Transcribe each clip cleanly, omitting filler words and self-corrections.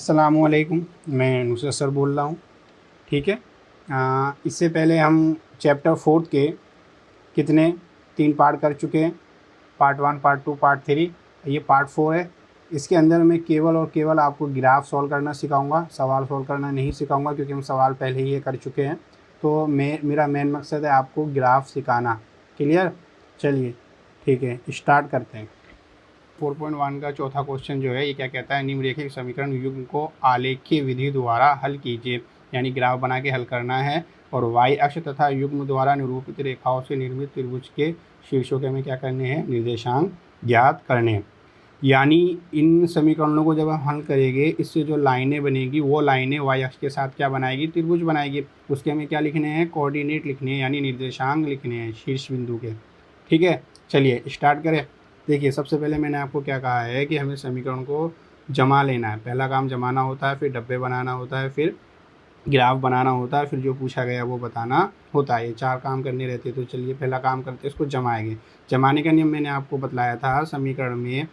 अस्सलामुअलैकुम, मैं नुसरत सर बोल रहा हूँ। ठीक है। इससे पहले हम चैप्टर 4 के कितने 3 पार्ट कर चुके हैं। Part 1, part 2, part 3। ये पार्ट 4 है। इसके अंदर मैं केवल और केवल आपको ग्राफ सॉल्व करना सिखाऊंगा, सवाल सॉल्व करना नहीं सिखाऊंगा, क्योंकि हम सवाल पहले ही ये कर चुके हैं। तो मेरा मेन मकसद है आपको ग्राफ सिखाना। क्लियर? चलिए ठीक है, स्टार्ट करते हैं। 4.1 का चौथा क्वेश्चन जो है ये क्या कहता है, निम्नलिखित समीकरण युग्म को आलेखीय विधि द्वारा हल कीजिए। यानी ग्राफ बना के हल करना है और y अक्ष तथा युग्म द्वारा निरूपित रेखाओं से निर्मित त्रिभुज के शीर्षों के हमें क्या करने हैं, निर्देशांक ज्ञात करने। यानी इन समीकरणों को जब हम हल करेंगे, इससे जो लाइनें बनेगी वो लाइनें y अक्ष के साथ क्या बनाएगी, त्रिभुज बनाएगी। उसके हमें क्या लिखने हैं, कोऑर्डिनेट लिखने हैं, यानी निर्देशांक लिखने हैं शीर्ष बिंदु के। ठीक है, चलिए स्टार्ट करें। देखिए, सबसे पहले मैंने आपको क्या कहा है कि हमें समीकरण को जमा लेना है। पहला काम जमाना होता है, फिर डब्बे बनाना होता है, फिर ग्राफ बनाना होता है, फिर जो पूछा गया वो बताना होता है। ये 4 काम करने रहते हैं। तो चलिए पहला काम करते हैं, इसको जमाएंगे। जमाने का नियम मैंने आपको बतलाया था। समीकरण में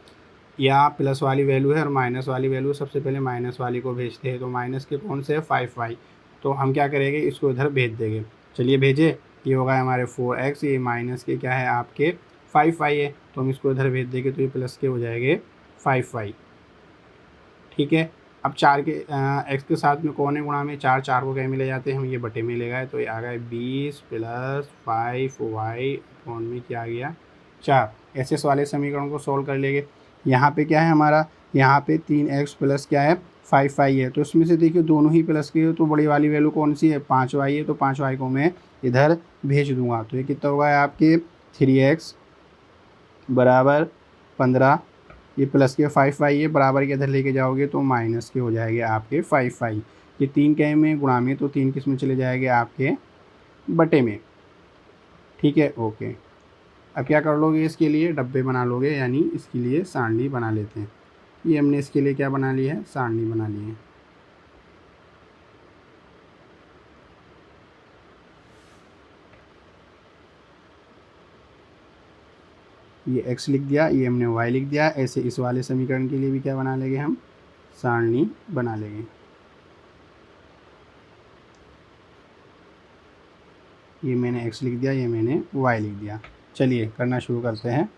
या प्लस वाली वैल्यू है और माइनस वाली वैल्यू, सबसे पहले माइनस वाली को भेजते हैं। तो माइनस के कौन से है, 5y। तो हम क्या करेंगे, इसको इधर भेज देंगे। चलिए भेजे, ये होगा हमारे 4x, ये माइनस के क्या है आपके 5y है। तो हम इसको इधर भेज देंगे, तो ये प्लस के हो जाएंगे 5y। ठीक है। अब 4 के x के साथ में कौन है गुणा में, 4 4 को क्या में ले जाते हैं हम, ये बटे में ले गए। तो ये आ गया 20 प्लस 5y कौन में क्या आ गया 4। ऐसे वाले समीकरण को सॉल्व कर लेंगे। यहाँ पे क्या है हमारा, यहाँ पे 3x प्लस क्या है 5y है। तो इसमें से देखिए दोनों ही प्लस के, तो बड़ी वाली वैल्यू कौन सी है, 5y है। तो 5y को मैं इधर भेज दूंगा। तो ये कितना होगा आपके 3x बराबर 15, ये प्लस के 5y है, बराबर के इधर लेके जाओगे तो माइनस के हो जाएंगे आपके 5y। ये 3 के में गुणा में, तो 3 किस में चले जाएंगे आपके बटे में। ठीक है, ओके। अब क्या कर लोगे, इसके लिए डब्बे बना लोगे, यानी इसके लिए सारणी बना लेते हैं। ये हमने इसके लिए क्या बना लिया है, सारणी बना ली है। ये x लिख दिया, ये हमने y लिख दिया। ऐसे इस वाले समीकरण के लिए भी क्या बना लेंगे हम, सारणी बना लेंगे। ये मैंने x लिख दिया, ये मैंने y लिख दिया। चलिए करना शुरू करते हैं।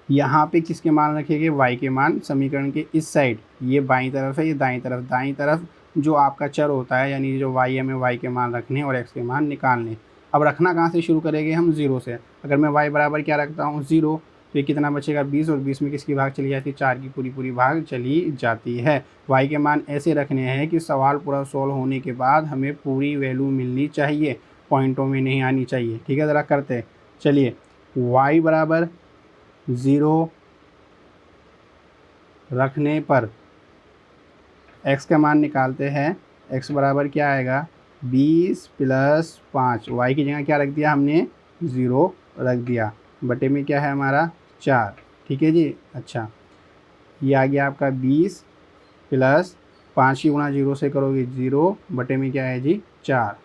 यहाँ पे किसके मान रखेंगे, y के मान। समीकरण के इस साइड ये बाईं तरफ है, ये दाईं तरफ। दाईं तरफ जो आपका चर होता है, यानी जो y है, हमें y के मान रखने और x के मान निकालने। अब रखना कहाँ से शुरू करेंगे हम, 0 से। अगर मैं y बराबर क्या रखता हूँ, 0, तो ये कितना बचेगा 20, और 20 में किसकी भाग चली जाती है, 4 की पूरी पूरी भाग चली जाती है। y के मान ऐसे रखने हैं कि सवाल पूरा सॉल्व होने के बाद हमें पूरी वैल्यू मिलनी चाहिए, पॉइंटों में नहीं आनी चाहिए। ठीक है, ज़रा करते हैं। चलिए y बराबर 0 रखने पर x का मान निकालते हैं। x बराबर क्या आएगा, 20 प्लस 5। y की जगह क्या रख दिया हमने, 0 रख दिया। बटे में क्या है हमारा 4। ठीक है जी, अच्छा। ये आ गया आपका 20 प्लस 5 की गुणा 0 से करोगे 0, बटे में क्या है जी 4।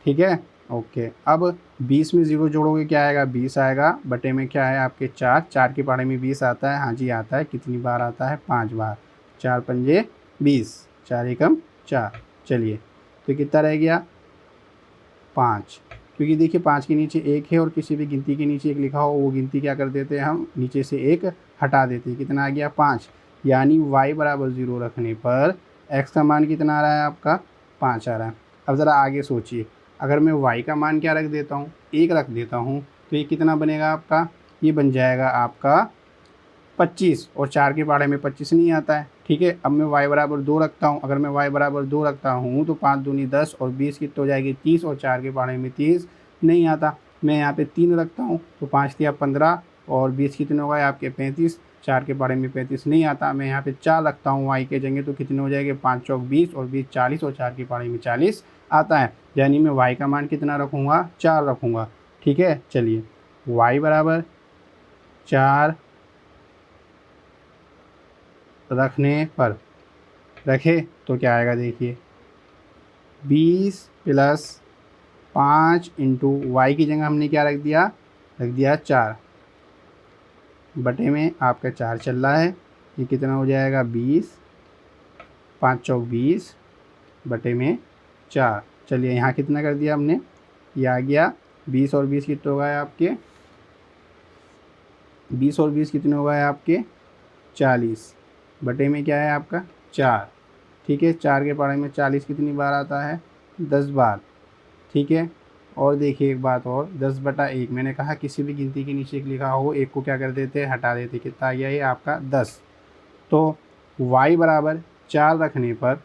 ठीक है, ओके। अब 20 में 0 जोड़ोगे क्या आएगा, 20 आएगा। बटे में क्या है आपके 4। 4 के पढ़े में 20 आता है, हाँ जी आता है। कितनी बार आता है, 5 बार। 4 पंजे 20, 4 एकम 4। चलिए, तो कितना रह गया 5। क्योंकि देखिए 5 के नीचे 1 है, और किसी भी गिनती के नीचे 1 लिखा हो वो गिनती क्या कर देते हैं हम, नीचे से 1 हटा देते हैं। कितना आ गया 5। यानी y बराबर 0 रखने पर x का मान कितना आ रहा है आपका, 5 आ रहा है। अब ज़रा आगे सोचिए, अगर मैं y का मान क्या रख देता हूँ, 1 रख देता हूँ, तो ये कितना बनेगा आपका, ये बन जाएगा आपका 25, और 4 के पहाड़े में 25 नहीं आता है। ठीक है, अब मैं y बराबर 2 रखता हूँ। अगर मैं y बराबर 2 रखता हूँ तो 5 दूनी 10, और 20 कितना हो जाएगी 30, और 4 के पहाड़े में 30 नहीं आता। मैं यहाँ पे 3 रखता हूँ, तो 5 दिया 15, और 20 कितने हो गए आपके 35। 4 के पहाड़े में 35 नहीं आता। मैं यहाँ पे 4 रखता हूँ y के जगह, तो कितने हो जाएंगे 5 चौक 20, और 20 40, और 4 के पहाड़े में 40 आता है। यानी मैं y का मान कितना रखूँगा, 4 रखूँगा। ठीक है, चलिए y बराबर 4 रखने पर रखे तो क्या आएगा, देखिए 20 प्लस 5 इंटू वाई की जगह हमने क्या रख दिया, 4 बटे में आपका 4 चल रहा है। ये कितना हो जाएगा 20 5 चौक 20 बटे में 4। चलिए यहाँ कितना कर दिया हमने, ये आ गया 20 और 20 कितने हो गए आपके, 20 और 20 कितने हो गए आपके 40 बटे में क्या है आपका 4। ठीक है, 4 के पढ़ाई में 40 कितनी बार आता है 10 बार। ठीक है, और देखिए एक बात और, 10 बटा 1 मैंने कहा किसी भी गिनती के नीचे लिखा हो एक को क्या कर देते हटा देते। कितना आ गया ये आपका 10। तो y बराबर 4 रखने पर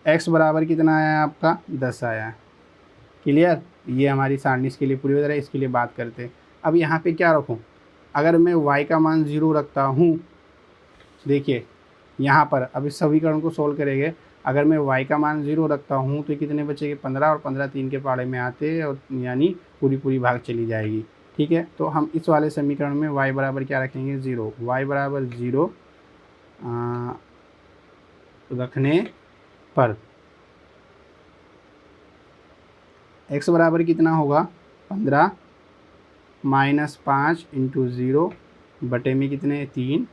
x बराबर कितना आया आपका 10 आया। क्लियर, ये हमारी सारणी इसके लिए पूरी हो रही है। इसके लिए बात करते हैं। अब यहाँ पे क्या रखूँ, अगर मैं y का मान 0 रखता हूँ, देखिए यहाँ पर अब इस समीकरण को सोल्व करेंगे। अगर मैं y का मान 0 रखता हूँ तो कितने बचेंगे 15, और 15 3 के पाड़े में आते और यानी पूरी भाग चली जाएगी। ठीक है, तो हम इस वाले समीकरण में y बराबर क्या रखेंगे 0, y बराबर 0 रखने पर x बराबर कितना होगा 15 माइनस 5 इंटू 0 बटे में कितने 3।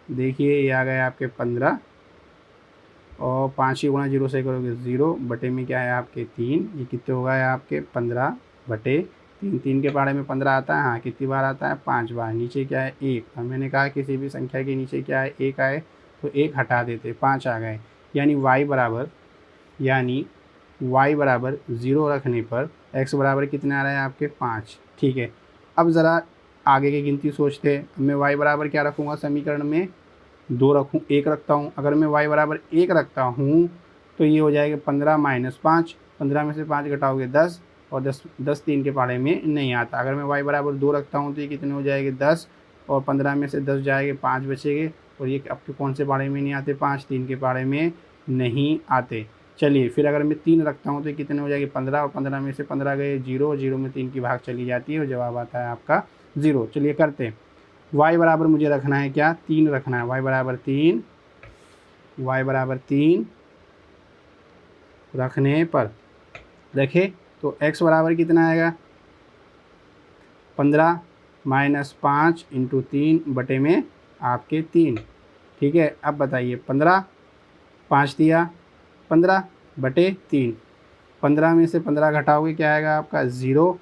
देखिए ये आ गए आपके 15 और 5 ही गुणा 0 से करोगे 0 बटे में क्या है आपके 3। ये कितने हो गए आपके 15 बटे 3। 3 के पहाड़े में 15 आता है, हाँ कितनी बार आता है 5 बार। नीचे क्या है 1, और मैंने कहा किसी भी संख्या के नीचे क्या है 1 आए तो 1 हटा देते, 5 आ गए। यानी y बराबर 0 रखने पर x बराबर कितना आ रहा है आपके 5। ठीक है, अब ज़रा आगे की गिनती सोचते हैं। मैं y बराबर क्या रखूँगा समीकरण में 2 रखूँ, 1 रखता हूँ। अगर मैं y बराबर 1 रखता हूँ तो ये हो जाएगा 15 माइनस 5, 15 में से 5 घटाओगे 10, और 10 3 के पहाड़े में नहीं आता। अगर मैं y बराबर 2 रखता हूँ तो ये कितने हो जाएंगे 10, और 15 में से 10 जाएंगे 5 बचेंगे, और ये आपके कौन से पहाड़े में नहीं आते 5, 3 के पहाड़े में नहीं आते। चलिए फिर अगर मैं 3 रखता हूँ तो कितने हो जाएंगे 15, और 15 में से 15 गए 0, 0 में 3 की भाग चली जाती है और जवाब आता है आपका 0। चलिए करते हैं। y बराबर मुझे रखना है क्या 3 रखना है, y बराबर 3 रखने पर देखें तो x बराबर कितना आएगा 15 माइनस 5 इंटू 3 बटे में आपके 3। ठीक है, अब बताइए 15 5 दिया 15 बटे 3, 15 में से 15 घटाओगे क्या आएगा आपका 0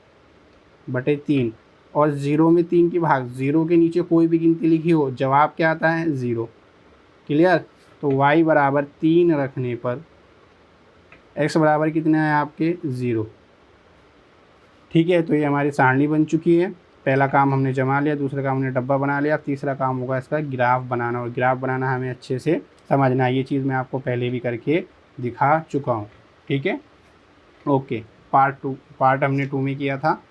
बटे 3, और 0 में 3 की भाग, 0 के नीचे कोई भी गिनती लिखी हो जवाब क्या आता है 0। क्लियर, तो y बराबर 3 रखने पर x बराबर कितना है आपके 0। ठीक है, तो ये हमारी सारणी बन चुकी है। पहला काम हमने जमा लिया, दूसरा काम हमने डब्बा बना लिया। अब तीसरा काम होगा इसका ग्राफ बनाना, और ग्राफ बनाना हमें अच्छे से समझना है। ये चीज़ मैं आपको पहले भी करके दिखा चुका हूँ। ठीक है, ओके। पार्ट हमने 2 में किया था,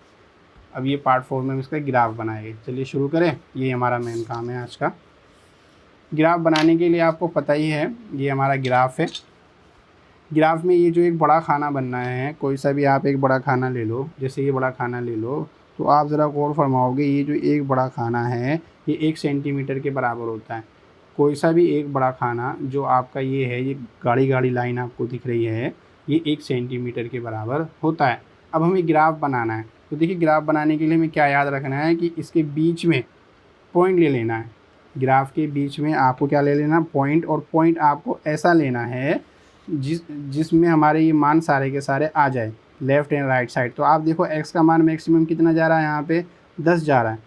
अब ये पार्ट 4 में हम इसका ग्राफ बनाएंगे। चलिए शुरू करें, ये हमारा मेन काम है आज का। ग्राफ बनाने के लिए आपको पता ही है, ये हमारा ग्राफ है। ग्राफ में ये जो एक बड़ा खाना बनना है, कोई सा भी आप एक बड़ा खाना ले लो, जैसे ये बड़ा खाना ले लो, तो आप ज़रा गौर फरमाओगे ये जो एक बड़ा खाना है ये 1 सेंटीमीटर के बराबर होता है। कोई सा भी एक बड़ा खाना जो आपका ये है, ये गाढ़ी लाइन आपको दिख रही है, ये 1 सेंटीमीटर के बराबर होता है। अब हमें ग्राफ बनाना है, तो देखिए ग्राफ बनाने के लिए हमें क्या याद रखना है कि इसके बीच में पॉइंट ले लेना है। ग्राफ के बीच में आपको क्या ले लेना पॉइंट, और पॉइंट आपको ऐसा लेना है जिसमें हमारे ये मान सारे के सारे आ जाए लेफ़्ट एंड राइट साइड। तो आप देखो x का मान मैक्सिमम कितना जा रहा है यहाँ पे 10 जा रहा है,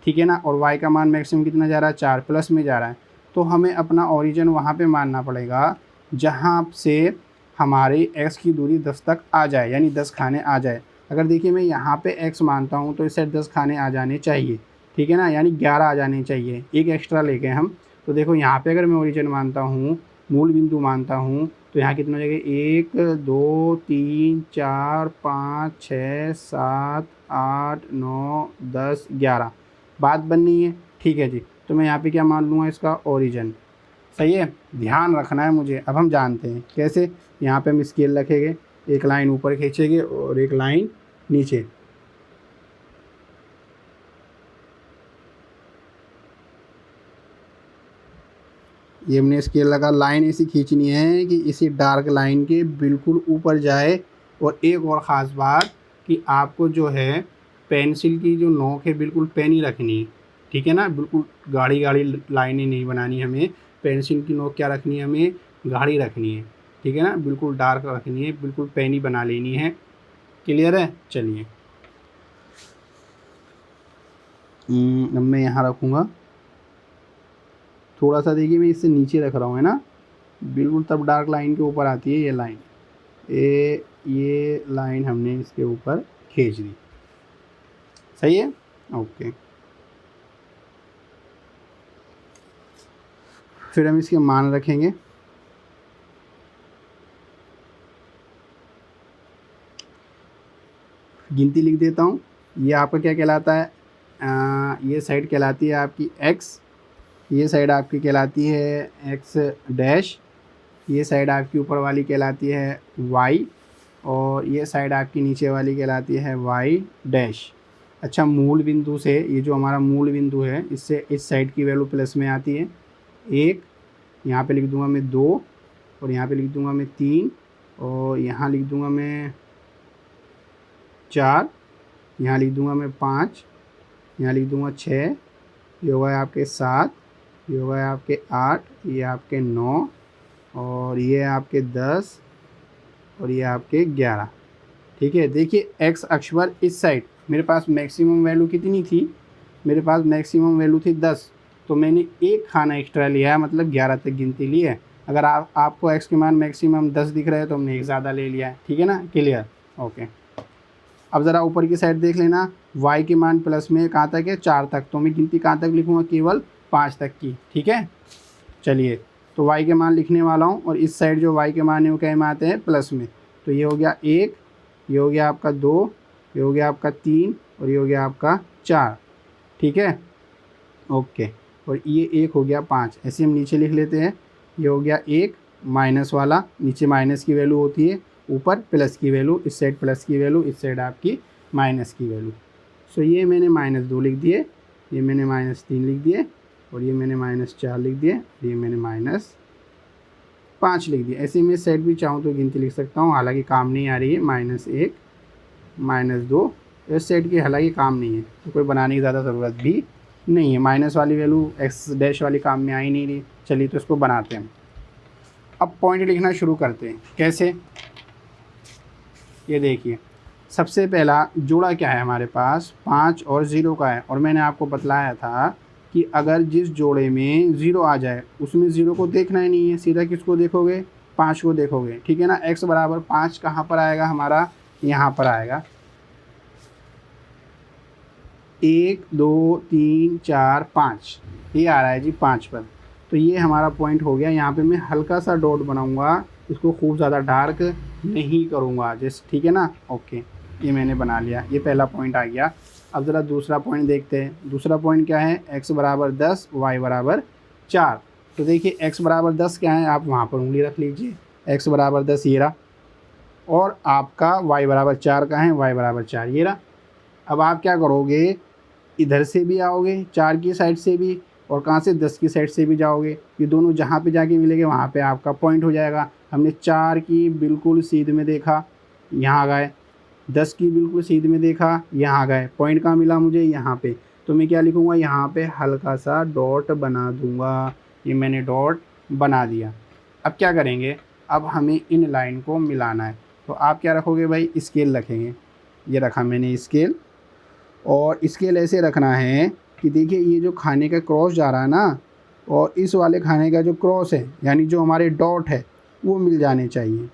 ठीक है ना, और y का मान मैक्सिमम कितना जा रहा है 4 प्लस में जा रहा है। तो हमें अपना ओरिजिन वहाँ पे मानना पड़ेगा जहाँ से हमारी x की दूरी 10 तक आ जाए, यानी 10 खाने आ जाए। अगर देखिए मैं यहाँ पे x मानता हूँ तो इससे 10 खाने आ जाने चाहिए, ठीक है ना, यानी 11 आ जाने चाहिए, एक एक्स्ट्रा लेके हम। तो देखो यहाँ पे अगर मैं ओरिजिन मानता हूँ, मूल बिंदु मानता हूँ, तो यहाँ कितना हो जाएगा 1 2 3 4 5 6 7 8 9 10 11 बात बननी है, ठीक है जी। तो मैं यहाँ पे क्या मान लूँगा इसका ओरिजिन, सही है, ध्यान रखना है मुझे। अब हम जानते हैं कैसे, यहाँ पे हम स्केल रखेंगे, एक लाइन ऊपर खींचेंगे और एक लाइन नीचे। ये हमने स्केल लगा, लाइन ऐसी खींचनी है कि इसी डार्क लाइन के बिल्कुल ऊपर जाए। और एक और ख़ास बात कि आपको जो है पेंसिल की जो नोक है बिल्कुल पैनी रखनी है, ठीक है ना, बिल्कुल गाढ़ी लाइनें नहीं बनानी हमें। पेंसिल की नोक क्या रखनी है हमें गाढ़ी रखनी है, ठीक है ना, बिल्कुल डार्क रखनी है, बिल्कुल पैनी बना लेनी है। क्लियर है? चलिए अब मैं यहाँ रखूँगा थोड़ा सा, देखिए मैं इससे नीचे रख रहा हूँ, है ना, बिल्कुल तब डार्क लाइन के ऊपर आती है ये लाइन, ये लाइन हमने इसके ऊपर खींच दी। सही है? ओके। फिर हम इसके मान रखेंगे। गिनती लिख देता हूँ। ये आपका क्या कहलाता है, ये साइड कहलाती है आपकी x, ये साइड आपकी कहलाती है x डैश, ये साइड आपकी ऊपर वाली कहलाती है y, और ये साइड आपकी नीचे वाली कहलाती है y डैश। अच्छा, मूल बिंदु से, ये जो हमारा मूल बिंदु है, इससे इस साइड की वैल्यू प्लस में आती है 1, यहाँ पे लिख दूंगा मैं 2, और यहाँ पे लिख दूंगा मैं 3, और यहाँ लिख दूंगा मैं 4, यहाँ लिख दूंगा मैं 5, यहाँ लिख दूंगा 6, ये हो गए आपके 7, ये हो गए आपके 8, ये आपके 9, और ये आपके 10, और ये आपके 11। ठीक है, देखिए एक्स अक्ष पर इस साइड मेरे पास मैक्सिमम वैल्यू कितनी थी, मेरे पास मैक्सिमम वैल्यू थी 10, तो मैंने एक खाना एक्स्ट्रा लिया है, मतलब 11 तक गिनती ली है। अगर आपको एक्स के मान मैक्सिमम 10 दिख रहा है तो हमने एक ज़्यादा ले लिया है। ठीक है ना? क्लियर? ओके। अब ज़रा ऊपर की साइड देख लेना, y के मान प्लस में कहाँ तक है, 4 तक, तो मैं गिनती कहाँ तक लिखूँगा, केवल 5 तक की। ठीक है, चलिए, तो y के मान लिखने वाला हूँ, और इस साइड जो y के मान है वो क्या में आते हैं, प्लस में। तो ये हो गया 1, ये हो गया आपका 2, ये हो गया आपका 3, और ये हो गया आपका 4। ठीक है, ओके। और ये 1 हो गया 5, ऐसे हम नीचे लिख लेते हैं। ये हो गया 1 माइनस वाला, नीचे माइनस की वैल्यू होती है, ऊपर प्लस की वैल्यू, इस साइड प्लस की वैल्यू, इस साइड आपकी माइनस की वैल्यू। सो ये मैंने -2 लिख दिए, ये मैंने -3 लिख दिए, और ये मैंने -4 लिख दिए, ये मैंने -5 लिख दिया। ऐसे में साइड भी चाहूँ तो गिनती लिख सकता हूँ, हालांकि काम नहीं आ रही है। -1 -2, इस सेट की हालांकि काम नहीं है, तो कोई बनाने की ज़्यादा ज़रूरत भी नहीं है। माइनस वाली वैल्यू एक्स डैश वाली काम में आ ही नहीं रही। चलिए, तो इसको बनाते हैं। अब पॉइंट लिखना शुरू करते हैं। कैसे? ये देखिए, सबसे पहला जोड़ा क्या है हमारे पास, 5 और 0 का है, और मैंने आपको बतलाया था कि अगर जिस जोड़े में 0 आ जाए उसमें 0 को देखना ही नहीं है, सीधा किसको देखोगे, 5 को देखोगे। ठीक है ना? x बराबर 5 कहाँ पर आएगा हमारा, यहाँ पर आएगा। 1 2 3 4 5, ये आ रहा है जी 5 पर। तो ये हमारा पॉइंट हो गया। यहाँ पे मैं हल्का सा डॉट बनाऊंगा, इसको खूब ज़्यादा डार्क नहीं करूँगा, जैसे, ठीक है ना? ओके, ये मैंने बना लिया, ये पहला पॉइंट आ गया। अब ज़रा दूसरा पॉइंट देखते हैं। दूसरा पॉइंट क्या है, x बराबर 10, y बराबर 4। तो देखिए x बराबर 10 क्या है, आप वहाँ पर उंगली रख लीजिए, x बराबर 10 ये रहा, और आपका y बराबर 4 का है, y बराबर 4 ये रहा। अब आप क्या करोगे, इधर से भी आओगे 4 की साइड से भी, और कहाँ से, 10 की साइड से भी जाओगे। ये दोनों जहाँ पे जाके मिलेंगे वहाँ पे आपका पॉइंट हो जाएगा। हमने 4 की बिल्कुल सीध में देखा, यहाँ गए, 10 की बिल्कुल सीध में देखा, यहाँ गए, पॉइंट कहाँ मिला मुझे, यहाँ पे। तो मैं क्या लिखूँगा, यहाँ पे हल्का सा डॉट बना दूँगा। ये मैंने डॉट बना दिया। अब क्या करेंगे, अब हमें इन लाइन को मिलाना है। तो आप क्या रखोगे भाई, स्केल रखेंगे। ये रखा मैंने स्केल, और स्केल ऐसे रखना है कि देखिए ये जो खाने का क्रॉस जा रहा है ना, और इस वाले खाने का जो क्रॉस है, यानी जो हमारे डॉट है, वो मिल जाने चाहिए।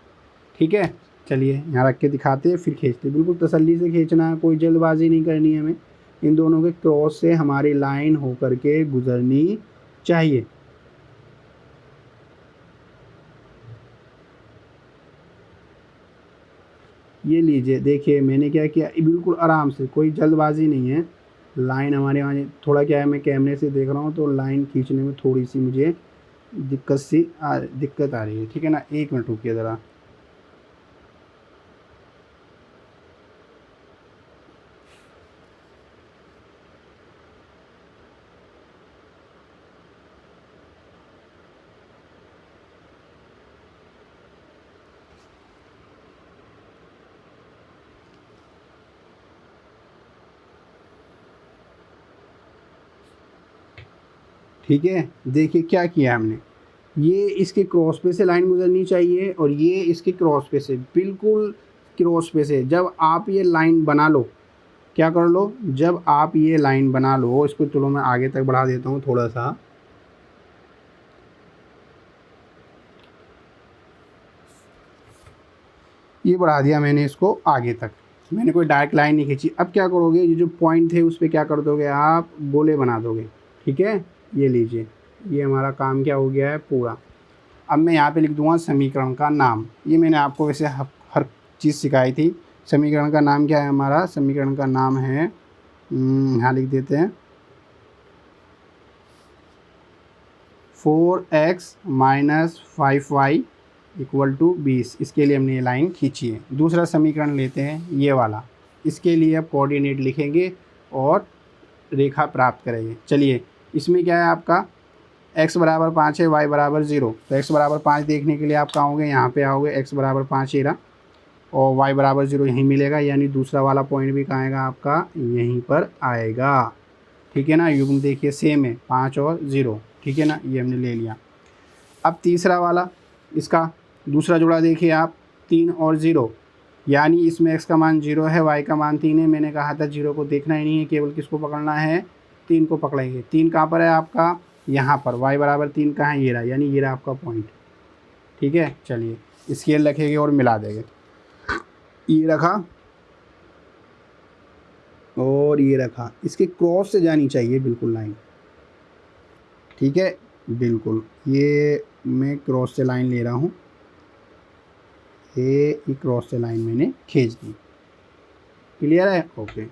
ठीक है, चलिए यहाँ रख के दिखाते हैं, फिर खींचते हैं। बिल्कुल तसल्ली से खींचना है, कोई जल्दबाजी नहीं करनी है हमें। इन दोनों के क्रॉस से हमारी लाइन होकर के गुजरनी चाहिए। ये लीजिए, देखिए मैंने क्या किया, बिल्कुल आराम से, कोई जल्दबाजी नहीं है। लाइन हमारे वहाँ थोड़ा क्या है, मैं कैमरे से देख रहा हूँ तो लाइन खींचने में थोड़ी सी मुझे दिक्कत आ रही है। ठीक है ना? 1 मिनट रुकिए ज़रा। ठीक है, देखिए क्या किया हमने, ये इसके क्रॉस पे से लाइन गुजरनी चाहिए और ये इसके क्रॉस पे से, बिल्कुल क्रॉस पे से। जब आप ये लाइन बना लो, क्या कर लो, जब आप ये लाइन बना लो, इसको चलो मैं आगे तक बढ़ा देता हूँ थोड़ा सा। ये बढ़ा दिया मैंने इसको आगे तक, मैंने कोई डायरेक्ट लाइन नहीं खींची। अब क्या करोगे, ये जो पॉइंट थे उस पर क्या कर दोगे, आप गोले बना दोगे। ठीक है, ये लीजिए, ये हमारा काम क्या हो गया है पूरा। अब मैं यहाँ पे लिख दूंगा समीकरण का नाम। ये मैंने आपको वैसे हर चीज़ सिखाई थी। समीकरण का नाम क्या है हमारा, समीकरण का नाम है, यहाँ लिख देते हैं 4x - 5y = 20। इसके लिए हमने ये लाइन खींची है। दूसरा समीकरण लेते हैं ये वाला, इसके लिए अब कोऑर्डिनेट लिखेंगे और रेखा प्राप्त करेंगे। चलिए, इसमें क्या है आपका, x बराबर 5 है, y बराबर 0। तो x बराबर 5 देखने के लिए आप कहाँ होंगे, यहाँ पे आओगे, x बराबर 5 ही रहा और y बराबर 0 यहीं मिलेगा, यानी दूसरा वाला पॉइंट भी कहाँ आएगा आपका, यहीं पर आएगा। ठीक है ना, युग्म देखिए सेम है, 5 और 0। ठीक है ना, ये हमने ले लिया। अब तीसरा वाला, इसका दूसरा जोड़ा देखिए आप, 3 और 0, यानी इसमें x का मान 0 है, y का मान 3 है। मैंने कहा था 0 को देखना ही नहीं है, केवल किसको पकड़ना है, 3 को पकड़ेंगे। 3 कहाँ पर है आपका, यहाँ पर। y बराबर 3 कहाँ है, ये रहा, यानी ये रहा आपका पॉइंट। ठीक है, चलिए स्केल रखेंगे और मिला देंगे। ये रखा और ये रखा, इसके क्रॉस से जानी चाहिए बिल्कुल लाइन। ठीक है, बिल्कुल, ये मैं क्रॉस से लाइन ले रहा हूँ, ये क्रॉस से लाइन मैंने खींच दी। क्लियर है, ओके।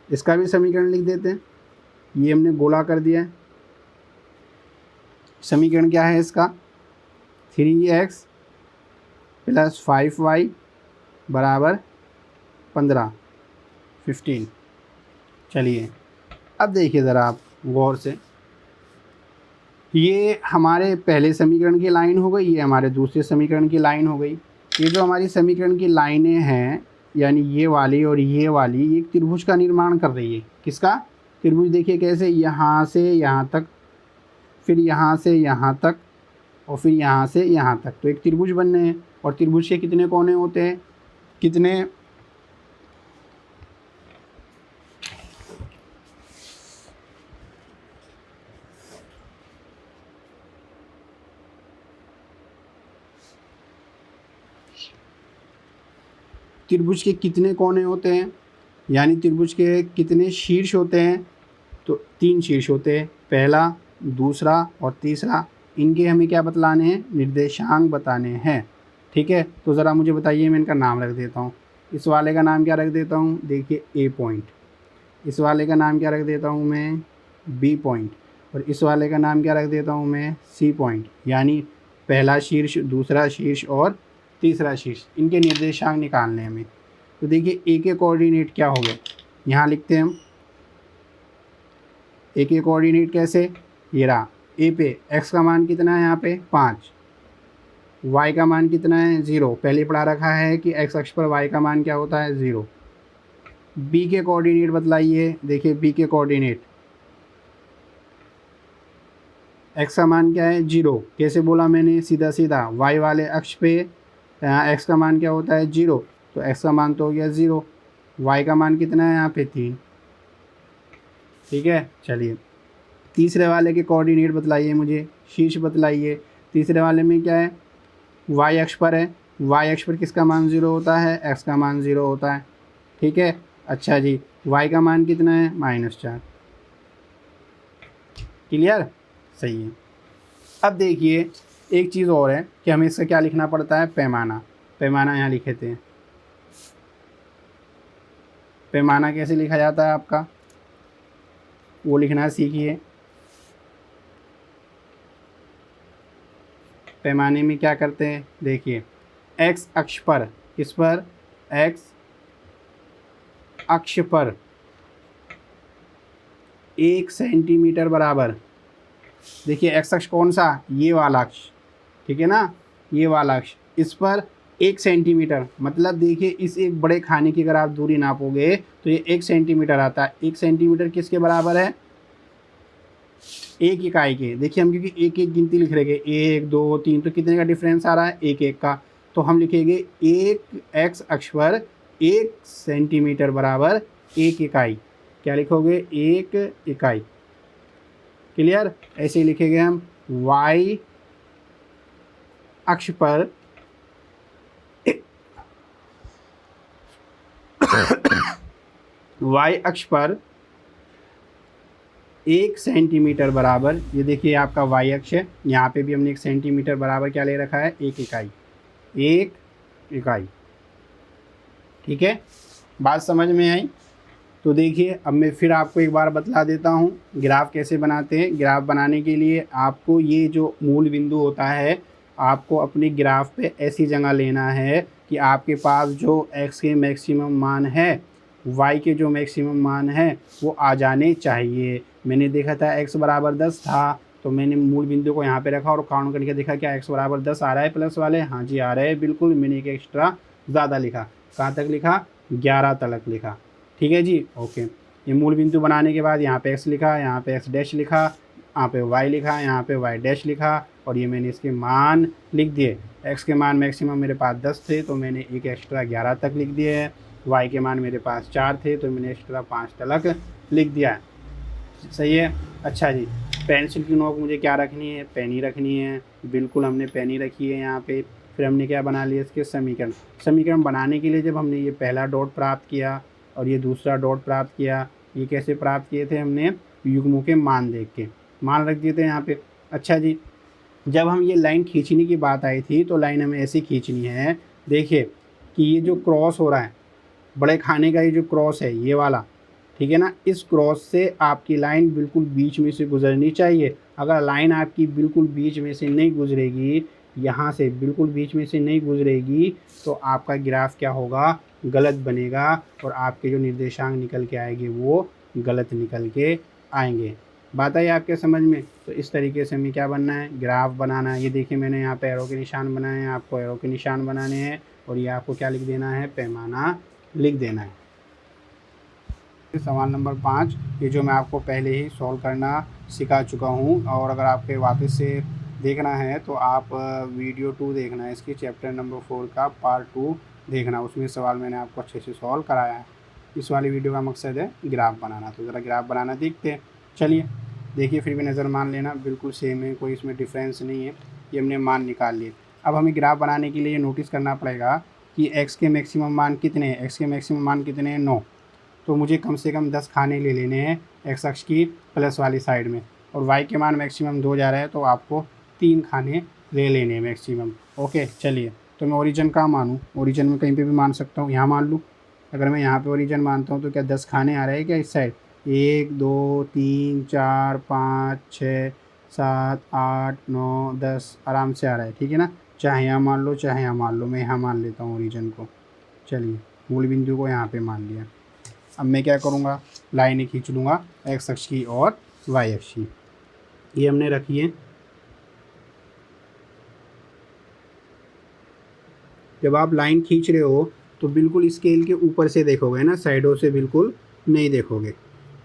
इसका भी समीकरण लिख देते हैं। ये हमने गोला कर दिया है। समीकरण क्या है इसका, 3x + 5y = 15। चलिए, अब देखिए ज़रा आप गौर से, ये हमारे पहले समीकरण की लाइन हो गई, ये हमारे दूसरे समीकरण की लाइन हो गई। ये जो हमारी समीकरण की लाइनें हैं, यानी ये वाली और ये वाली, ये एक त्रिभुज का निर्माण कर रही है। किसका, त्रिभुज। देखिए कैसे, यहाँ से यहाँ तक, फिर यहाँ से यहाँ तक और फिर यहाँ से यहाँ तक, तो एक त्रिभुज बनने हैं। और त्रिभुज के कितने कोने होते हैं, कितने, त्रिभुज के कितने कोने होते हैं, यानी त्रिभुज के कितने शीर्ष होते हैं, तो 3 शीर्ष होते हैं, पहला, दूसरा और तीसरा। इनके हमें क्या बतलाने हैं, निर्देशांक बताने हैं। ठीक है, तो ज़रा मुझे बताइए, मैं इनका नाम रख देता हूँ। इस वाले का नाम क्या रख देता हूँ, देखिए A पॉइंट। इस वाले का नाम क्या रख देता हूँ मैं, B पॉइंट। और इस वाले का नाम क्या रख देता हूँ मैं, C पॉइंट। यानी पहला शीर्ष, दूसरा शीर्ष और तीसरा शीर्ष, इनके निर्देशांक निकालने हमें। तो देखिए A के कोऑर्डिनेट क्या हो गए, यहाँ लिखते हैं हम। A के कोऑर्डिनेट कैसे, ये रहा। A पे x का मान कितना है, यहाँ पे 5, y का मान कितना है 0। पहले पढ़ा रखा है कि x अक्ष पर y का मान क्या होता है, 0। B के कोऑर्डिनेट बतलाइए, देखिए B के कोऑर्डिनेट, x का मान क्या है, 0। कैसे बोला मैंने, सीधा सीधा, y वाले अक्ष पे x का मान क्या होता है, 0। तो x का मान तो हो गया 0, y का मान कितना है यहाँ पे 3। ठीक है, चलिए तीसरे वाले के कोऑर्डिनेट बतलाइए मुझे, शीर्ष बतलाइए। तीसरे वाले में क्या है, y अक्ष पर है, y अक्ष पर किसका मान 0 होता है, x का मान 0 होता है। ठीक है, अच्छा जी, y का मान कितना है, -4। क्लियर, सही है। अब देखिए एक चीज़ और है कि हमें इसका क्या लिखना पड़ता है, पैमाना। पैमाना यहाँ लिखे थे। पैमाना कैसे लिखा जाता है आपका, वो लिखना सीखिए। पैमाने में क्या करते हैं, देखिए x अक्ष पर, किस पर, x अक्ष पर 1 सेंटीमीटर बराबर। देखिए x अक्ष कौन सा, ये वाला अक्ष, ठीक है ना, ये वाला अक्ष, इस पर 1 सेंटीमीटर, मतलब देखिए इस एक बड़े खाने की अगर आप दूरी नापोगे तो ये 1 सेंटीमीटर आता है। 1 सेंटीमीटर किसके बराबर है, एक इकाई के, देखिए हम क्योंकि एक एक गिनती लिख रहे हैं, 1 2 3, तो कितने का डिफरेंस आ रहा है, एक एक का। तो हम लिखेंगे एक एक्स अक्ष पर 1 सेंटीमीटर बराबर 1 इकाई। क्या लिखोगे, 1 इकाई। क्लियर। ऐसे ही लिखेंगे हम वाई अक्ष पर वाई अक्ष पर 1 सेंटीमीटर बराबर, ये देखिए आपका वाई अक्ष है, यहाँ पे भी हमने 1 सेंटीमीटर बराबर क्या ले रखा है, 1 इकाई। 1 इकाई। ठीक है, बात समझ में आई। तो देखिए अब मैं फिर आपको एक बार बतला देता हूँ ग्राफ कैसे बनाते हैं। ग्राफ बनाने के लिए आपको ये जो मूल बिंदु होता है, आपको अपनी ग्राफ पे ऐसी जगह लेना है कि आपके पास जो x के मैक्सिमम मान है, y के जो मैक्सिमम मान है वो आ जाने चाहिए। मैंने देखा था x बराबर 10 था, तो मैंने मूल बिंदु को यहाँ पे रखा और काउंट करके देखा क्या x बराबर 10 आ रहा है प्लस वाले, हाँ जी आ रहा है बिल्कुल। मैंने एक एक्स्ट्रा ज़्यादा लिखा, कहाँ तक लिखा, 11 तक लिखा। ठीक है जी, ओके। ये मूल बिंदु बनाने के बाद यहाँ पे x लिखा, यहाँ पे x डैश लिखा, यहाँ पे y लिखा, यहाँ पे y डैश लिखा, और ये मैंने इसके मान लिख दिए। x के मान मैक्सिमम मेरे पास 10 थे तो मैंने एक एक्स्ट्रा 11 तक लिख दिए है। y के मान मेरे पास 4 थे तो मैंने एक्स्ट्रा 5 तक लिख दिया है। सही है। अच्छा जी, पेंसिल की नोक मुझे क्या रखनी है, पेनी रखनी है, बिल्कुल हमने पेनी रखी है यहाँ पे। फिर हमने क्या बना लिया, इसके समीकरण। समीकरण बनाने के लिए जब हमने ये पहला डॉट प्राप्त किया और ये दूसरा डॉट प्राप्त किया, ये कैसे प्राप्त किए थे, हमने युग्मों के मान देख के मान रख दिए थे यहाँ पे। अच्छा जी, जब हम ये लाइन खींचने की बात आई थी तो लाइन हमें ऐसी खींचनी है, देखिए कि ये जो क्रॉस हो रहा है, बड़े खाने का ये जो क्रॉस है ये वाला, ठीक है ना, इस क्रॉस से आपकी लाइन बिल्कुल बीच में से गुजरनी चाहिए। अगर लाइन आपकी बिल्कुल बीच में से नहीं गुजरेगी, यहाँ से बिल्कुल बीच में से नहीं गुजरेगी, तो आपका ग्राफ क्या होगा, गलत बनेगा और आपके जो निर्देशांक निकल के आएंगे वो गलत निकल के आएंगे। बात आई आपके समझ में। तो इस तरीके से हमें क्या बनना है, ग्राफ बनाना है। ये देखिए मैंने यहाँ पे एरो के निशान बनाए हैं, आपको एरो के निशान बनाने हैं, और ये आपको क्या लिख देना है, पैमाना लिख देना है। सवाल नंबर 5, ये जो मैं आपको पहले ही सॉल्व करना सिखा चुका हूँ, और अगर आपके वापस से देखना है तो आप वीडियो 2 देखना है, इसकी चैप्टर नंबर 4 का पार्ट 2 देखना, उसमें सवाल मैंने आपको अच्छे से सॉल्व कराया है। इस वाली वीडियो का मकसद है ग्राफ बनाना, तो ज़रा ग्राफ बनाना देखते हैं। चलिए देखिए, फिर भी नज़र मान लेना, बिल्कुल सेम है, कोई इसमें डिफरेंस नहीं है। ये हमने मान निकाल लिए। अब हमें ग्राफ बनाने के लिए नोटिस करना पड़ेगा कि x के मैक्सिमम मान कितने हैं। x के मैक्सिमम मान कितने हैं, 9। तो मुझे कम से कम 10 खाने ले लेने हैं x अक्ष की प्लस वाली साइड में, और y के मान मैक्सिमम 2 जा रहा है तो आपको 3 खाने ले लेने हैं मैक्सिमम। ओके चलिए, तो मैं ओरिजिन कहाँ मानूँ, ओरिजिन में कहीं पे भी मान सकता हूँ, यहाँ मान लूँ। अगर मैं यहाँ पे ओरिजिन मानता हूँ तो क्या 10 खाने आ रहे हैं क्या इस साइड, 1 2 3 4 5 6 7 8 9 10 आराम से आ रहा है। ठीक है ना, चाहे यहाँ मान लो चाहे यहाँ मान लो, मैं यहाँ मान लेता हूँ ओरिजिन को। चलिए मूल बिंदु को यहाँ पे मान लिया। अब मैं क्या करूँगा, लाइनें खींच लूँगा x अक्ष की और y अक्ष की, ये हमने रखी है। जब आप लाइन खींच रहे हो तो बिल्कुल स्केल के ऊपर से देखोगे ना, साइडों से बिल्कुल नहीं देखोगे।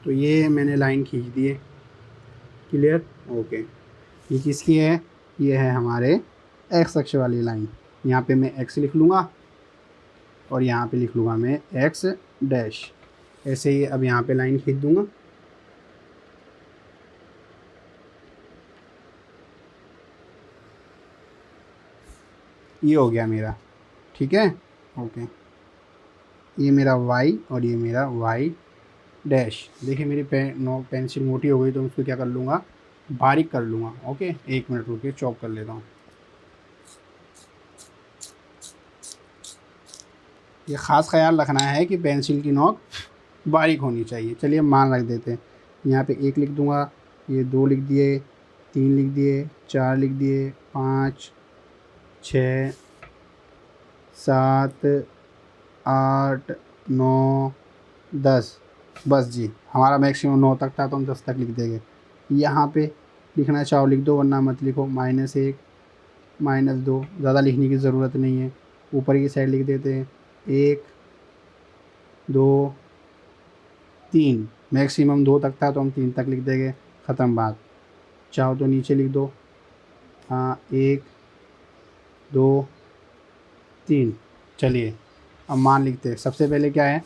तो ये मैंने लाइन खींच दी है। Clear, okay. ये किसकी है, ये है हमारे x अक्ष वाली लाइन। यहाँ पे मैं x लिख लूँगा और यहाँ पे लिख लूँगा मैं x डैश। ऐसे ही अब यहाँ पे लाइन खींच दूँगा। ये हो गया मेरा, ठीक है, ओके। ये मेरा y और ये मेरा y डैश। देखिए मेरी पेंसिल मोटी हो गई तो मैं उसको क्या कर लूँगा, बारीक कर लूँगा। ओके 1 मिनट रुक के चॉप कर लेता हूँ। ये ख़ास ख्याल रखना है कि पेंसिल की नोक बारीक होनी चाहिए। चलिए मान रख देते हैं। यहाँ पे 1 लिख दूँगा, ये 2 लिख दिए, 3 लिख दिए, 4 लिख दिए, 5 6 7 8 9 10, बस जी हमारा मैक्सिमम 9 तक था तो हम 10 तक लिख देंगे। यहाँ पे लिखना चाहो लिख दो, वरना मत लिखो। -1 -2, ज़्यादा लिखने की ज़रूरत नहीं है। ऊपर की साइड लिख देते हैं 1 2 3, मैक्सिमम 2 तक था तो हम 3 तक लिख देंगे, ख़त्म बात। चाहो तो नीचे लिख दो। 1 2 3। चलिए अब मान लिखते हैं। सबसे पहले क्या है,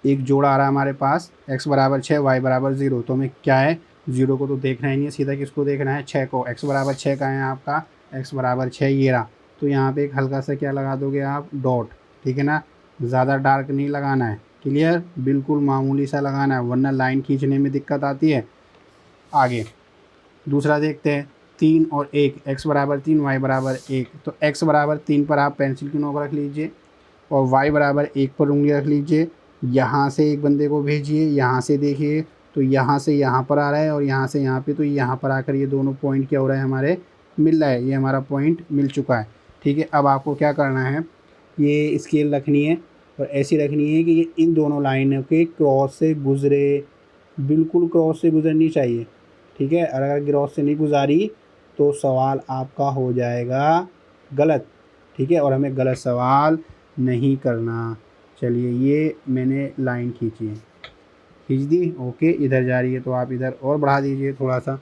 एक जोड़ा आ रहा है हमारे पास, x बराबर 6 y बराबर 0। तो हमें क्या है, 0 को तो देखना ही नहीं है, सीधा किसको देखना है, 6 को। x बराबर 6 का है आपका, x बराबर 6 ये रहा। तो यहाँ पे एक हल्का सा क्या लगा दोगे आप, डॉट। ठीक है ना, ज़्यादा डार्क नहीं लगाना है, क्लियर, बिल्कुल मामूली सा लगाना है, वरना लाइन खींचने में दिक्कत आती है। आगे दूसरा देखते हैं, 3 और 1, x बराबर 3 y बराबर 1। तो x बराबर 3 पर आप पेंसिल की नोक रख लीजिए और y बराबर 1 पर उंगली रख लीजिए। यहाँ से एक बंदे को भेजिए, यहाँ से देखिए तो यहाँ से यहाँ पर आ रहा है और यहाँ से यहाँ पे, तो यहाँ पर आकर ये दोनों पॉइंट क्या हो रहा है, हमारे मिल रहा है। ये हमारा पॉइंट मिल चुका है। ठीक है, अब आपको क्या करना है, ये स्केल रखनी है और ऐसी रखनी है कि ये इन दोनों लाइनों के क्रॉस से गुजरे, बिल्कुल क्रॉस से गुजरनी चाहिए। ठीक है, और अगर क्रॉस से नहीं गुजारी तो सवाल आपका हो जाएगा गलत। ठीक है, और हमें गलत सवाल नहीं करना। चलिए ये मैंने लाइन खींची है, खींच दी, ओके। इधर जा रही है तो आप इधर और बढ़ा दीजिए थोड़ा सा,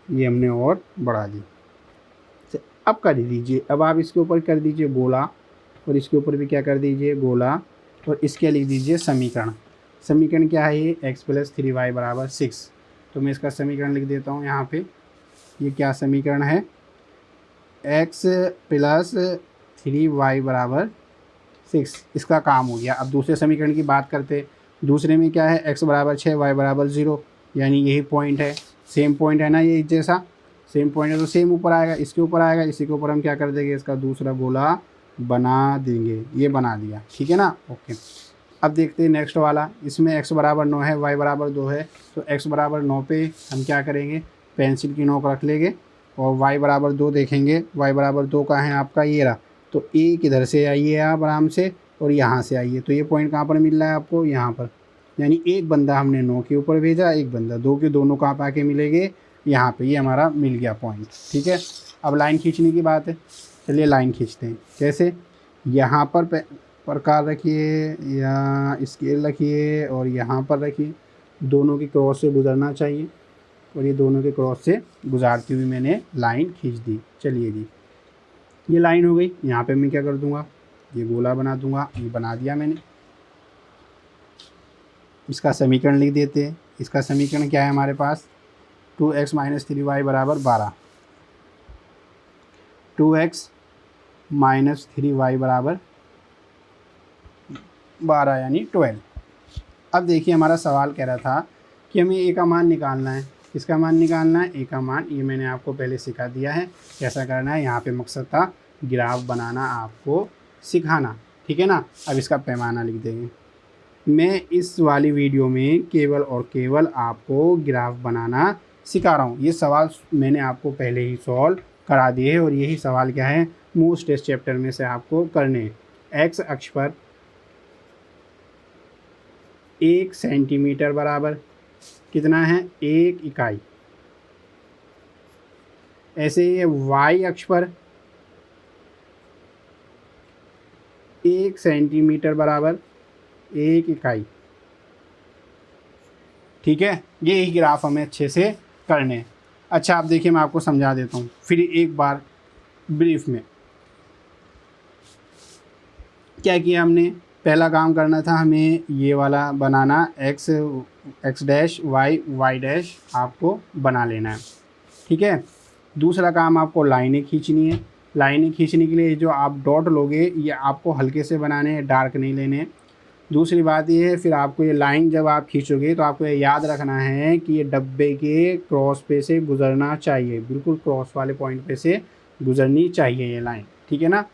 ये हमने और बढ़ा दी। अब कर दीजिए, अब आप इसके ऊपर कर दीजिए गोला और इसके ऊपर भी क्या कर दीजिए, गोला, और इसके लिख दीजिए समीकरण। समीकरण क्या है, ये x + 3y बराबर 6। तो मैं इसका समीकरण लिख देता हूँ यहाँ पे। ये क्या समीकरण है, x + 3y बराबर 6। इसका काम हो गया। अब दूसरे समीकरण की बात करते। दूसरे में क्या है, x बराबर 6 y बराबर 0, यानी यही पॉइंट है, सेम पॉइंट है ना, ये एक जैसा सेम पॉइंट है तो सेम ऊपर आएगा, इसके ऊपर आएगा, इसी के ऊपर हम क्या कर देंगे, इसका दूसरा गोला बना देंगे। ये बना दिया, ठीक है ना, ओके। अब देखते हैं नेक्स्ट वाला। इसमें x बराबर 9 है, y बराबर 2 है। तो x बराबर 9 पे हम क्या करेंगे, पेंसिल की नोक रख लेंगे और y बराबर 2 देखेंगे। y बराबर 2 का है आपका, ये रहा। तो एक इधर से आइए आप आराम से और यहाँ से आइए। तो ये पॉइंट कहाँ पर मिल रहा है आपको, यहाँ पर। यानी एक बंदा हमने 9 के ऊपर भेजा, एक बंदा 2 के, दोनों कहाँ पर आके मिलेंगे, यहाँ पे। ये हमारा मिल गया पॉइंट, ठीक है। अब लाइन खींचने की बात है, चलिए लाइन खींचते हैं। कैसे, यहाँ पर प्रकार रखिए या स्केल रखिए और यहाँ पर रखिए, दोनों के क्रॉस से गुजरना चाहिए और ये दोनों के क्रॉस से गुजारती हुई मैंने लाइन खींच दी। चलिए जी, ये लाइन हो गई। यहाँ पे मैं क्या कर दूँगा, ये गोला बना दूँगा, ये बना दिया मैंने। इसका समीकरण लिख देते हैं। इसका समीकरण क्या है हमारे पास, 2x - 3y बराबर 12। 2x - 3y बराबर 12 यानी 12। अब देखिए हमारा सवाल कह रहा था कि हमें ए का मान निकालना है। किसका मान निकालना है, ए का मान। ये मैंने आपको पहले सिखा दिया है कैसा करना है। यहाँ पे मकसद था ग्राफ बनाना आपको सिखाना, ठीक है ना। अब इसका पैमाना लिख देंगे। मैं इस वाली वीडियो में केवल और केवल आपको ग्राफ बनाना सिखा रहा हूँ। ये सवाल मैंने आपको पहले ही सॉल्व करा दिए है और यही सवाल क्या है, मोस्ट टेस्ट चैप्टर में से आपको करने। एक्स अक्ष पर 1 सेंटीमीटर बराबर कितना है, 1 इकाई। ऐसे ही वाई अक्ष पर 1 सेंटीमीटर बराबर 1 इकाई, ठीक है। ये ही ग्राफ हमें अच्छे से करने हैं। अच्छा आप देखिए, मैं आपको समझा देता हूँ फिर एक बार ब्रीफ में। क्या किया हमने, पहला काम करना था हमें ये वाला बनाना, x डैश y डैश आपको बना लेना है, ठीक है। दूसरा काम आपको लाइनें खींचनी है। लाइनें खींचने के लिए जो आप डॉट लोगे ये आपको हल्के से बनाने हैं, डार्क नहीं लेने। दूसरी बात ये है, फिर आपको ये लाइन जब आप खींचोगे तो आपको ये याद रखना है कि ये डब्बे के क्रॉस पे से गुजरना चाहिए, बिल्कुल क्रॉस वाले पॉइंट पे से गुजरनी चाहिए ये लाइन, ठीक है ना,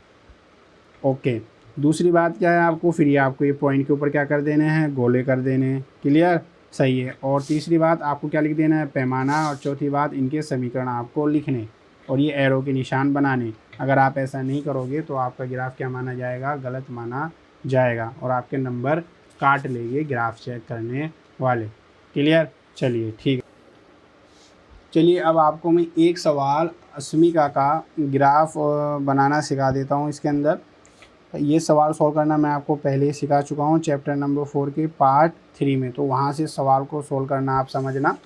ओके। दूसरी बात क्या है आपको, फिर ये आपको ये पॉइंट के ऊपर क्या कर देने हैं, गोले कर देने हैं, क्लियर, सही है। और तीसरी बात आपको क्या लिख देना है, पैमाना। और चौथी बात इनके समीकरण आपको लिखने और ये एरो के निशान बनाने। अगर आप ऐसा नहीं करोगे तो आपका ग्राफ क्या माना जाएगा, गलत माना जाएगा और आपके नंबर काट लेंगे ग्राफ चेक करने वाले, क्लियर। चलिए ठीक है, चलिए अब आपको मैं एक सवाल अस्मिका का ग्राफ बनाना सिखा देता हूँ। इसके अंदर ये सवाल सॉल्व करना मैं आपको पहले ही सिखा चुका हूँ चैप्टर नंबर 4 के पार्ट 3 में, तो वहाँ से सवाल को सॉल्व करना आप समझना,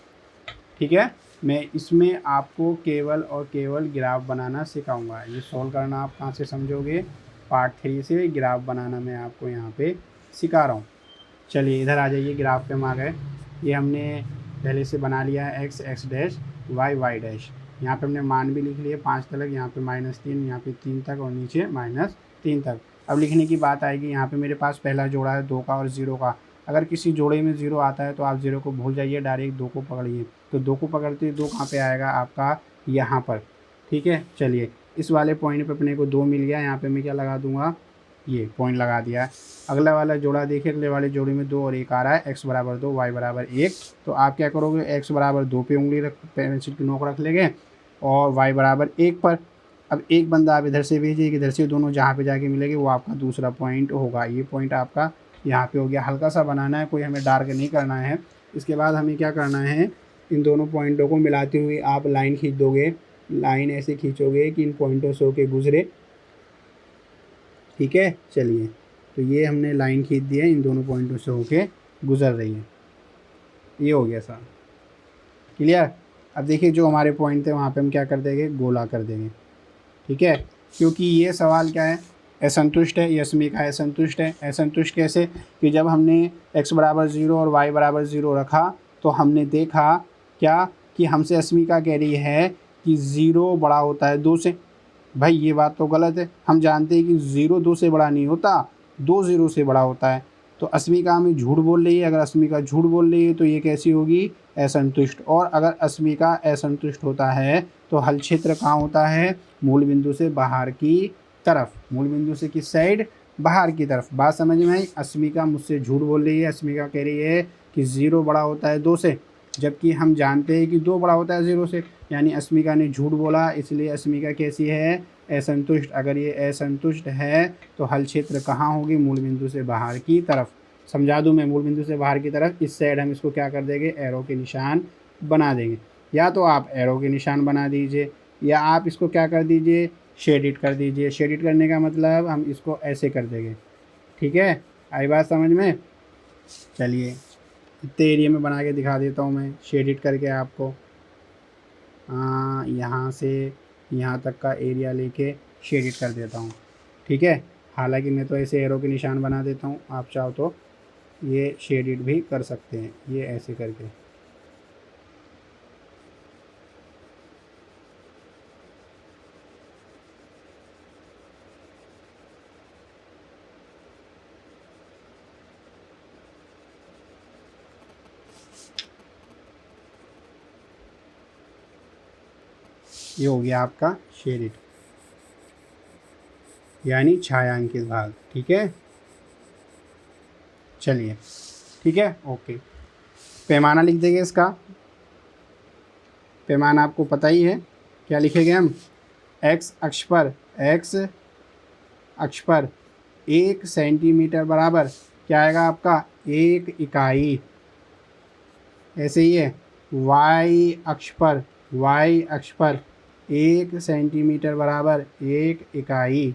ठीक है। मैं इसमें आपको केवल और केवल ग्राफ बनाना सिखाऊंगा। ये सॉल्व करना आप कहाँ से समझोगे, पार्ट 3 से ग्राफ बनाना मैं आपको यहाँ पे सिखा रहा हूँ। चलिए इधर आ जाइए, ग्राफ पे हम आ गए। ये हमने पहले से बना लिया है x x dash y y dash. यहाँ पे हमने मान भी लिख लिए 5 तक, यहाँ पे -3, यहाँ पे 3 तक और नीचे -3 तक। अब लिखने की बात आएगी, यहाँ पे मेरे पास पहला जोड़ा है 2 का और 0 का। अगर किसी जोड़े में 0 आता है तो आप 0 को भूल जाइए, डायरेक्ट 2 को पकड़िए। तो 2 को पकड़ते ही 2 कहाँ पे आएगा आपका, यहाँ पर, ठीक है। चलिए इस वाले पॉइंट पे अपने को 2 मिल गया, यहाँ पे मैं क्या लगा दूंगा, ये पॉइंट लगा दिया। अगला वाला जोड़ा देखिए, अगले वाले जोड़े में 2 और 1 आ रहा है, x बराबर 2 y बराबर 1। तो आप क्या करोगे, x बराबर 2 पे उंगली रख, पेंसिल की नोक रख लेंगे और y बराबर 1 पर। अब एक बंदा आप इधर से भेजिए, इधर से दोनों जहाँ पे जाके मिलेंगे वो आपका दूसरा पॉइंट होगा। ये पॉइंट आपका यहाँ पे हो गया। हल्का सा बनाना है, कोई हमें डार्क नहीं करना है। इसके बाद हमें क्या करना है, इन दोनों पॉइंटों को मिलाते हुए आप लाइन खींच दोगे। लाइन ऐसे खींचोगे कि इन पॉइंटों से होके गुजरे, ठीक है। चलिए तो ये हमने लाइन खींच दी है, इन दोनों पॉइंटों से होके गुजर रही है। ये हो गया सर, क्लियर। अब देखिए जो हमारे पॉइंट थे वहाँ पे हम क्या कर देंगे, गोला कर देंगे, ठीक है। क्योंकि ये सवाल क्या है, असंतुष्ट है, ये अस्मिका असंतुष्ट है। असंतुष्ट कैसे, कि जब हमने x बराबर 0 और y बराबर 0 रखा तो हमने देखा क्या कि हमसे अस्मिका कह रही है कि 0 बड़ा होता है 2 से। भाई ये बात तो गलत है, हम जानते हैं कि 0 2 से बड़ा नहीं होता, 2 0 से बड़ा होता है। तो अस्मिका हमें झूठ बोल रही है। अगर अस्मिका झूठ बोल रही है तो ये कैसी होगी, असंतुष्ट। और अगर अस्मिका असंतुष्ट होता है तो हल क्षेत्र कहाँ होता है, मूल बिंदु से बाहर की तरफ। मूल बिंदु से किस साइड, बाहर की तरफ। बात समझ में आई। अस्मिका मुझसे झूठ बोल रही है, अस्मिका कह रही है कि 0 बड़ा होता है 2 से, जबकि हम जानते हैं कि 2 बड़ा होता है 0 से। यानी अस्मिका ने झूठ बोला, इसलिए अस्मिका कैसी है, असंतुष्ट। अगर ये असंतुष्ट है तो हल क्षेत्र कहाँ होगी, मूल बिंदु से बाहर की तरफ। समझा दूँ मैं, मूल बिंदु से बाहर की तरफ। इस साइड हम इसको क्या कर देंगे, एरो के निशान बना देंगे। या तो आप एरो के निशान बना दीजिए या आप इसको क्या कर दीजिए, शेडिट कर दीजिए। शेडिट करने का मतलब हम इसको ऐसे कर देंगे, ठीक है। आई बात समझ में। चलिए इतने एरिया में बना के दिखा देता हूँ मैं, शेडिट करके आपको। यहाँ से यहाँ तक का एरिया लेके शेडिट कर देता हूँ, ठीक है। हालांकि मैं तो ऐसे एरो के निशान बना देता हूँ, आप चाहो तो ये शेडिट भी कर सकते हैं, ये ऐसे करके। ये हो गया आपका शेडिट, यानी छायांकित भाग, ठीक है। चलिए ठीक है, ओके। पैमाना लिख देंगे इसका। पैमाना आपको पता ही है, क्या लिखेंगे हम, एक्स अक्ष पर 1 सेंटीमीटर बराबर क्या आएगा आपका, 1 इकाई। ऐसे ही है वाई अक्ष पर 1 सेंटीमीटर बराबर 1 इकाई।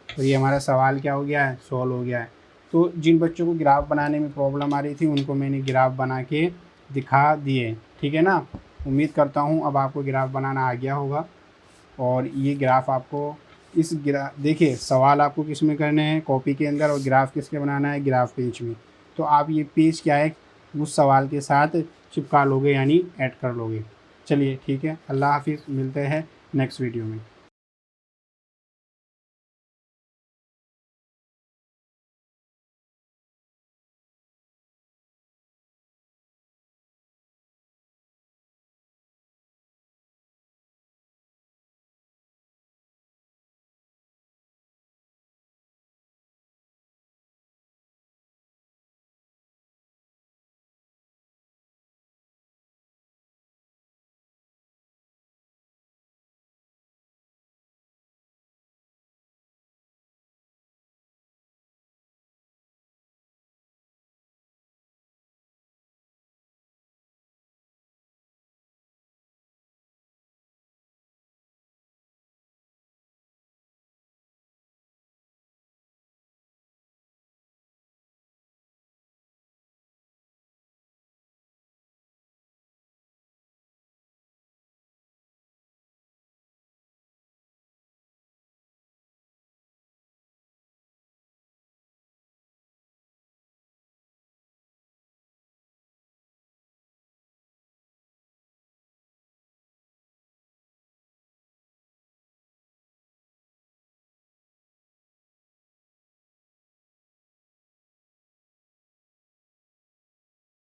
तो ये हमारा सवाल क्या हो गया है, सॉल्व हो गया है। तो जिन बच्चों को ग्राफ बनाने में प्रॉब्लम आ रही थी उनको मैंने ग्राफ बना के दिखा दिए, ठीक है ना। उम्मीद करता हूँ अब आपको ग्राफ बनाना आ गया होगा। और ये ग्राफ आपको इस देखिए सवाल आपको किस में करने हैं, कॉपी के अंदर, और ग्राफ किसके बनाना है, ग्राफ पेज में। तो आप ये पेज क्या है उस सवाल के साथ चिपका लोगे, यानी ऐड कर लोगे। चलिए ठीक है, अल्लाह हाफिज़, मिलते हैं नेक्स्ट वीडियो में।